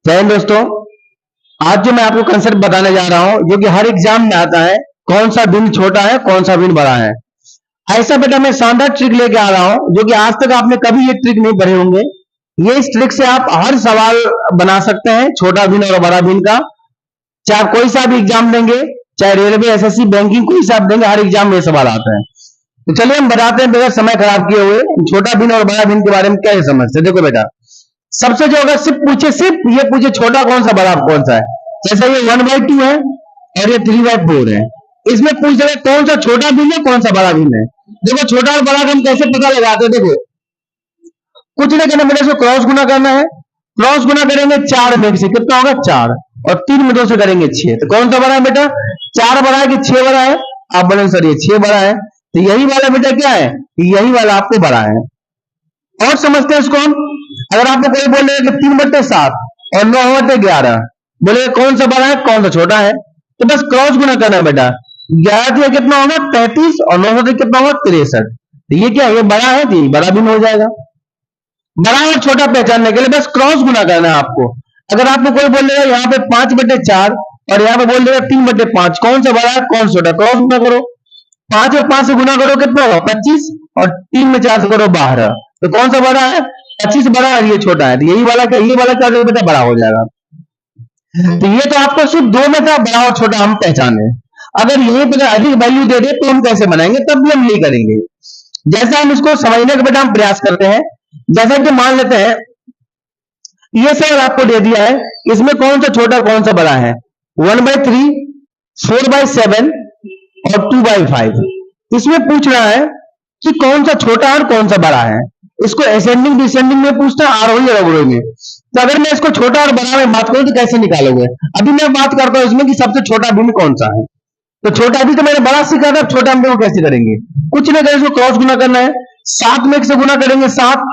जय हिंद दोस्तों। आज जो मैं आपको कंसेप्ट बताने जा रहा हूं जो कि हर एग्जाम में आता है, कौन सा बिन छोटा है कौन सा बिन बड़ा है। ऐसा बेटा मैं शानदार ट्रिक लेके आ रहा हूं जो कि आज तक आपने कभी ये ट्रिक नहीं पढ़े होंगे। ये इस ट्रिक से आप हर सवाल बना सकते हैं, छोटा बिन और बड़ा बिन का। चाहे आप कोई सा भी एग्जाम देंगे, चाहे रेलवे, एसएससी, बैंकिंग, कोई सा आप देंगे, हर एग्जाम में ये सवाल आते हैं। तो चलिए हम बताते हैं बगैर समय खराब किए हुए छोटा बिन और बड़ा बिन के बारे में क्या समझते। देखो बेटा, सबसे जो अगर सिर्फ ये पूछे छोटा कौन सा बड़ा कौन सा है, जैसे ये 1/2 है और ये 3/4 है, इसमें पूछ देगा कौन सा छोटा भिन्न है कौन सा बड़ा भिन्न है। देखो छोटा और बड़ा हम कैसे पता लगाते हैं। देखो कुछ नहीं करना बेटा, इसको क्रॉस गुना करना है। क्रॉस गुना करेंगे 4 में से कितना होगा 4, और 3 में 2 से करेंगे 6। तो कौन सा बड़ा है बेटा, 4 बड़ा है कि 6 बड़ा है। आप बोलेंगे सर ये 6 बड़ा है, तो यही वाला बेटा क्या है, यही वाला आपको बड़ा है। और समझते हैं इसको हम। अगर आपको कोई बोल रहे कि 3/7 और 9/11, बोले कौन सा बड़ा है कौन सा छोटा है, तो बस क्रॉस गुना करना है बेटा। 11 से कितना होगा 33 और 9 से कितना होगा 63। तो ये क्या है, ये बड़ा है, तो बड़ा भी हो जाएगा। बड़ा और छोटा पहचानने के लिए बस क्रॉस गुना करना है आपको। अगर आपको कोई बोल रहा है यहाँ पे 5/4 और यहाँ पे बोल रहा है 3/5, कौन सा बड़ा है कौन सा छोटा, क्रॉस गुना करो। 5 और 5 से गुना करो कितना होगा 25, और 3 में 4 से करो 12। तो कौन सा बड़ा है, 25 बड़ा है, ये छोटा है। तो यही वाला क्या, ये वाला क्या बेटा बड़ा हो जाएगा। तो ये तो आपको सिर्फ 2 में था बड़ा और छोटा हम पहचाने। अगर यही पे अधिक वैल्यू दे दे तो हम कैसे बनाएंगे, तब भी हम यही करेंगे। जैसा हम इसको समझने का बेटा हम प्रयास करते हैं। जैसा कि मान लेते हैं ये सवाल आपको दे दिया है, इसमें कौन सा छोटा कौन सा बड़ा है, 1/3, 4/7 और 2/5। इसमें पूछ रहा है कि कौन सा छोटा और कौन सा बड़ा है। इसको असेंडिंग डिसेंडिंग में पूछता है, आरोही और अवरोही में। तो अगर मैं इसको छोटा और बड़ा में बात करूं तो कैसे निकालोगे। अभी मैं बात करता हूं इसमें कि सबसे छोटा भिन्न कौन सा है। तो छोटा अभी तो मैंने बड़ा सीखा था, छोटा हम लोग कैसे करेंगे, कुछ नहीं करेंगे, इसको क्रॉस गुना करना है। 7 में 1 से गुना करेंगे 7,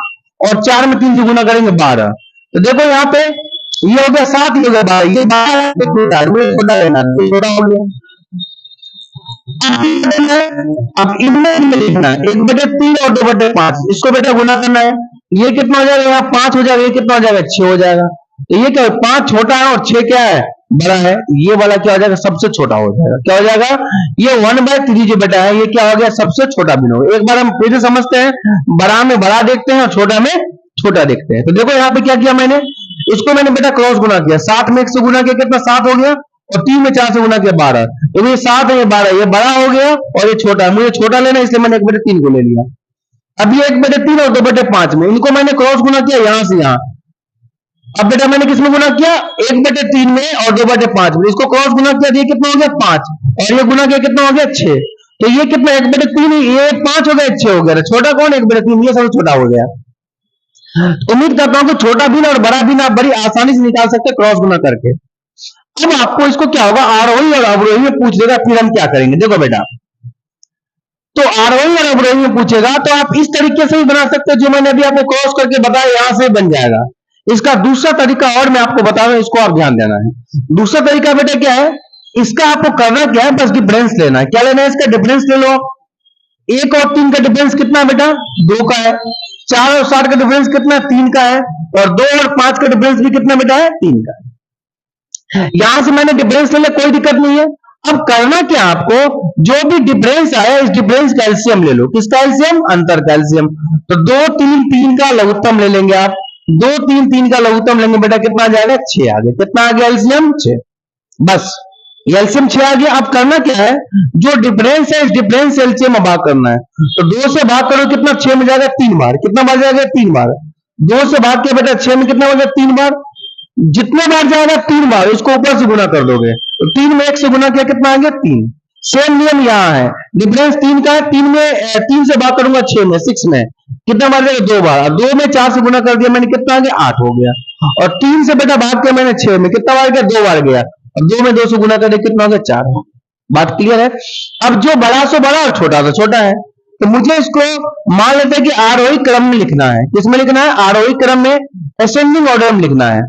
और 4 में 3 से गुना करेंगे 12। तो देखो यहाँ पे ये हो गया 7, ये हो गया 12, ये 12 छोटा लेना, छोटा हो गया। अब इनमें लिखना है 1/3 और 2/5, इसको बेटा गुना करना है। ये कितना हो जाएगा, 5 हो जाएगा, ये कितना हो जाएगा 6 हो जाएगा। तो ये क्या है, 5 छोटा है और 6 क्या है बड़ा है। ये वाला क्या हो जाएगा, सबसे छोटा हो जाएगा। क्या हो जाएगा, ये 1/3 जो बेटा है ये क्या हो गया, सबसे छोटा भिन्न हो। एक बार हम फिर से समझते हैं, बड़ा में बड़ा देखते हैं और छोटा में छोटा देखते हैं। तो देखो यहाँ पे क्या किया मैंने, इसको मैंने बेटा क्रॉस गुना किया। 7 में 1 से गुना किया कितना 7 हो गया, और 3 में 4 से गुना किया 12। तो ये 7 है, ये 12, ये बड़ा हो गया और ये छोटा है। मुझे छोटा लेना इसलिए मैंने 1/3 को ले लिया। अब ये 1/3 और 2/5 में इनको मैंने क्रॉस गुना किया यहां से यहां। अब बेटा मैंने किसमें गुना किया, 1/3 में और 2/5 में। इसको क्रॉस गुना किया, ये कितना हो गया 5, और ये गुना किया कितना हो गया 6। तो ये कितना 1/3, ये 5 हो गया 6 हो गया। छोटा कौन 1/3, ये सबसे छोटा हो गया। उम्मीद करता हूं कि छोटा भिन्न और बड़ा भिन्न आप बड़ी आसानी से निकाल सकते हैं क्रॉस गुना करके। अब आपको इसको क्या होगा, आरोही और अवरोही में पूछ लेगा, फिर हम क्या करेंगे। देखो बेटा, तो आरोही और अवरोही में पूछेगा तो आप इस तरीके से ही बना सकते हो जो मैंने अभी आपको क्रॉस करके बताया, यहां से बन जाएगा। इसका दूसरा तरीका और मैं आपको बता रहा हूं, इसको आप ध्यान देना है। दूसरा तरीका बेटा क्या है, इसका आपको करना क्या है, बस डिफरेंस लेना है। क्या लेना है, इसका डिफरेंस ले लो। 1 और 3 का डिफरेंस कितना है बेटा, 2 का है। 4 और 7 का डिफरेंस कितना है, 3 का है। और 2 और 5 का डिफरेंस भी कितना बेटा है, 3 का है। यहां से मैंने डिफरेंस ले लिया, कोई दिक्कत नहीं है। अब करना क्या आपको, जो भी डिफरेंस आया इस डिफरेंस का एलसीएम ले लो। किसका एलसीएम, अंतर का एलसीएम। तो 2 3 3 का लघुत्तम ले लेंगे आप। 2 3 3 का लघुत्तम लेंगे बेटा, कितना आ जाएगा 6 आ गया। कितना आ गया एलसीएम 6, बस एलसीएम 6 आ गया। अब करना क्या है, जो डिफरेंस है इस डिफरेंस एलसीएम भाग करना है। तो 2 से भाग करो कितना, 6 में जाएगा 3 बार। कितना बार जाएगा 3 बार। 2 से भाग के बेटा 6 में कितना हो जाएगा 3 बार। जितने बार जाएगा 3 बार, इसको ऊपर से गुना कर दोगे। तो 3 में 1 से गुना किया कितना आ गया 3। सेम नियम यहाँ है, डिफरेंस 3 का है। 3 में 3 से भाग करूंगा 6 में, 6 में कितना बार जाएगा 2 बार। 2 में 4 से गुना कर दिया मैंने, कितना आ गया 8 हो गया। और 3 से बेटा भाग किया मैंने 6 में, कितना बार गया 2 बार गया। और 2 में 2 से गुना कर दिया, कितना हो गया 4। बात क्लियर है। अब जो बड़ा सो बड़ा और छोटा सो छोटा है, तो मुझे इसको मान लेते हैं कि आरोही क्रम में लिखना है। किसमें लिखना है, आरोही क्रम में, असेंडिंग ऑर्डर में लिखना है।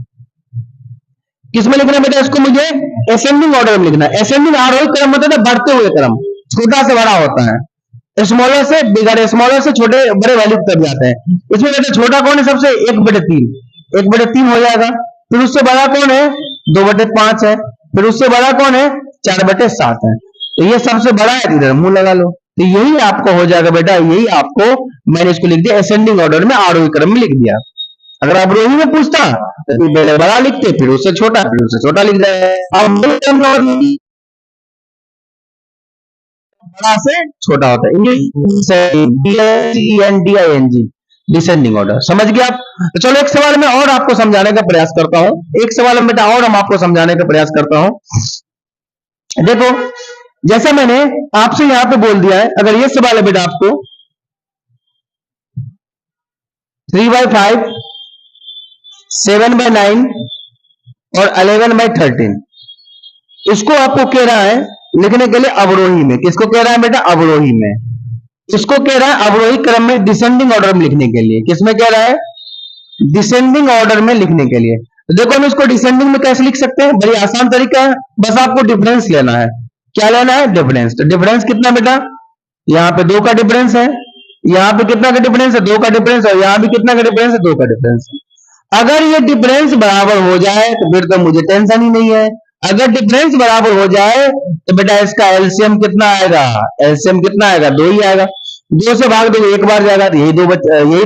किसमें लिखना है बेटा, इसको मुझे असेंडिंग ऑर्डर में लिखना है। असेंडिंग आरोही क्रम मतलब है बढ़ते हुए क्रम, छोटा से बड़ा होता है, स्मॉलर से बिगर, स्मॉलर से छोटे बड़े वैल्यू तक जाते हैं। इसमें बेटा छोटा कौन है सबसे, 1/3 हो जाएगा। फिर उससे बड़ा कौन है? 2/5 है। फिर उससे बड़ा कौन है? 4/7 है। तो ये सबसे बड़ा है, इधर मुंह लगा लो। तो यही आपको हो जाएगा बेटा, यही आपको मैंने इसको लिख दिया असेंडिंग ऑर्डर में, आरोही क्रम में लिख दिया। अगर आप रोही में पूछता तो पहले बड़ा लिखते, फिर उससे छोटा, फिर उससे छोटा लिख जाए। अब बड़ा से छोटा होता है, डिसेंडिंग ऑर्डर। समझ गए आप? तो चलो एक सवाल में और आपको समझाने का प्रयास करता हूं, एक सवाल में बेटा और हम आपको समझाने का प्रयास करता हूं। देखो, जैसा मैंने आपसे यहां पे बोल दिया है, अगर ये सवाल है बेटा आपको 3/5, 7/9 और 11/13, इसको आपको कह रहा है लिखने के लिए अवरोही में। किसको कह रहा है बेटा? अवरोही में। इसको कह रहा है अवरोही क्रम में डिसेंडिंग ऑर्डर में लिखने के लिए। किसमें कह रहा है? डिसेंडिंग ऑर्डर में लिखने के लिए। तो देखो, हम इसको डिसेंडिंग में कैसे लिख सकते हैं? बड़ी आसान तरीका है, बस आपको डिफरेंस लेना है। क्या लेना है? डिफरेंस। तो डिफरेंस कितना बेटा? यहाँ पे 2 का डिफरेंस है, यहाँ पे कितना का डिफरेंस है? 2 का डिफरेंस, और यहाँ भी कितना का डिफरेंस है? 2 का डिफरेंस। अगर ये डिफरेंस बराबर हो जाए तो फिर तो मुझे टेंशन ही नहीं है। अगर डिफरेंस बराबर हो जाए तो बेटा इसका एलसीएम कितना आएगा? एलसीएम कितना आएगा? 2 ही आएगा। 2 से भाग दोगे 1 बार जाएगा, तो यही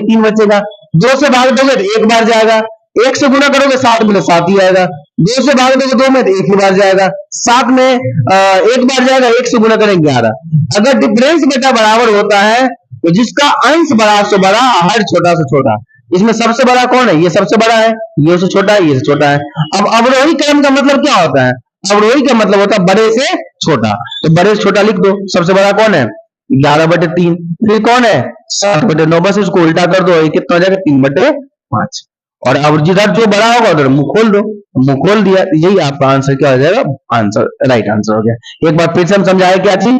3 बचेगा। 2 से भाग दोगे तो 1 बार जाएगा। 1 से गुना करोगे 7 में, तो 7 ही आएगा। 2 से भाग दोगे 2 में, तो 1 ही बार जाएगा। 7 में 1 बार जाएगा, 1 से गुना करेंगे 11। अगर डिफरेंस बेटा बराबर होता है तो जिसका अंश बड़ा से बड़ा, हर छोटा से छोटा। इसमें सबसे बड़ा कौन है? ये सबसे बड़ा है, ये से छोटा है, ये से छोटा है। अब अवरोही क्रम का मतलब क्या होता है? अवरोही का मतलब होता है बड़े से छोटा। तो बड़े से छोटा लिख दो। सबसे बड़ा कौन है? 11/3। फिर कौन है? 7/9। बस इसको उल्टा कर दो, ये कितना हो जाएगा? 3/5। और अब जिधर जो बड़ा होगा उधर मुंह खोल दो। मुंह खोल दिया, यही आपका आंसर क्या हो जाएगा? आंसर, राइट आंसर हो गया। एक बार फिर से हम समझाए क्या चीज?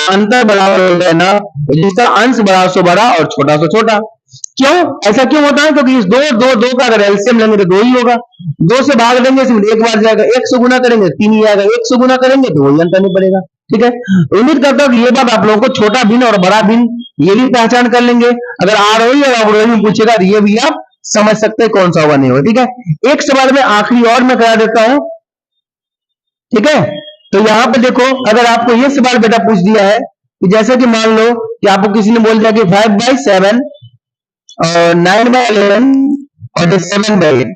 अंतर बराबर हो गया ना, जिसका अंश बड़ा से बड़ा और छोटा से छोटा। क्यों ऐसा क्यों होता है? क्योंकि इस दो का अगर एलसीएम लेंगे तो 2 ही होगा। 2 से भाग देंगे इसमें 1 बार जाएगा। 1 से गुना करेंगे 3 ही आएगा। 1 से गुना करेंगे तो वही अंतर नहीं पड़ेगा। ठीक है, उम्मीद करता हूं कि ये बात आप लोगों को छोटा भिन्न और बड़ा भिन्न ये भी पहचान कर लेंगे। अगर आरोही और अवरोही में पूछेगा तो ये भी आप समझ सकते हैं कौन सा होगा नहीं होगा। ठीक है, एक सवाल में आखिरी और मैं करा देता हूं। ठीक है, तो यहां पे देखो, अगर आपको ये सवाल बेटा पूछ दिया है कि जैसे कि मान लो कि आपको किसी ने बोल दिया कि 5/7 और 9/11 और 7/8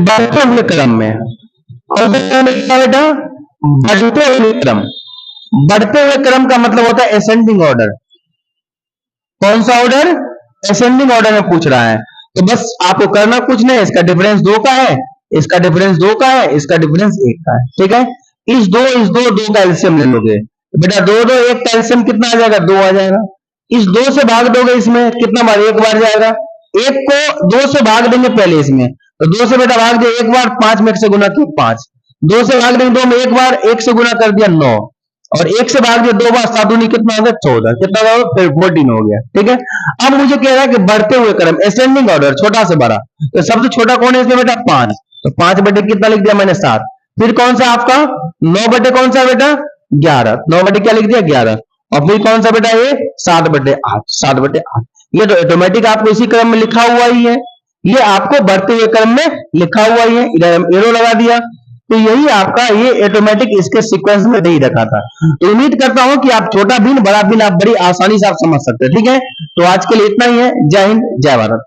बढ़ते हुए क्रम में, और बेटा बढ़ते हुए क्रम। बढ़ते हुए क्रम का मतलब होता है असेंडिंग ऑर्डर। कौन सा ऑर्डर? असेंडिंग ऑर्डर में पूछ रहा है। तो बस आपको करना कुछ नहीं, इसका डिफरेंस 2 का है, इसका डिफरेंस 2 का है, इसका डिफरेंस 1 का है। ठीक है, इस दो का एलसीएम ले लोगे बेटा। 2 1 का एलसीएम कितना आ जाएगा? 2 आ जाएगा। इस 2 से भाग दोगे इसमें कितना बार? 1 बार जाएगा। 1 को 2 से भाग देंगे पहले इसमें, तो 2 से बेटा भाग दिया 1 बार, 5 में 1 से गुना किया 5। 2 से भाग देंगे 2 में 1 बार, 1 से गुना कर दिया 9, और 1 से भाग दिया 2 बार, 7 दूनी कितना हो गया? 14। कितना हो? फिर 14 हो गया। ठीक है, अब मुझे कह रहा है कि बढ़ते हुए क्रम, असेंडिंग ऑर्डर, छोटा से बड़ा। तो सबसे छोटा कौन है इसमें बेटा? 5। तो 5 बटे कितना लिख दिया मैंने? 7। फिर कौन सा आपका 9 बटे कौन सा बेटा? 11। 9 बटे क्या लिख दिया? 11। और फिर कौन सा बेटा? ये 7/8। 7/8 ये तो ऑटोमेटिक आपको इसी क्रम में लिखा हुआ ही है। ये आपको बढ़ते हुए क्रम में लिखा हुआ ही है, इधर हम एरो लगा दिया। तो यही आपका ये ऑटोमेटिक इसके सीक्वेंस में नहीं रखा था। तो उम्मीद करता हूं कि आप छोटा भिन्न बड़ा भिन्न आप बड़ी आसानी से आप समझ सकते हैं। ठीक है, तो आज के लिए इतना ही है। जय हिंद, जय भारत।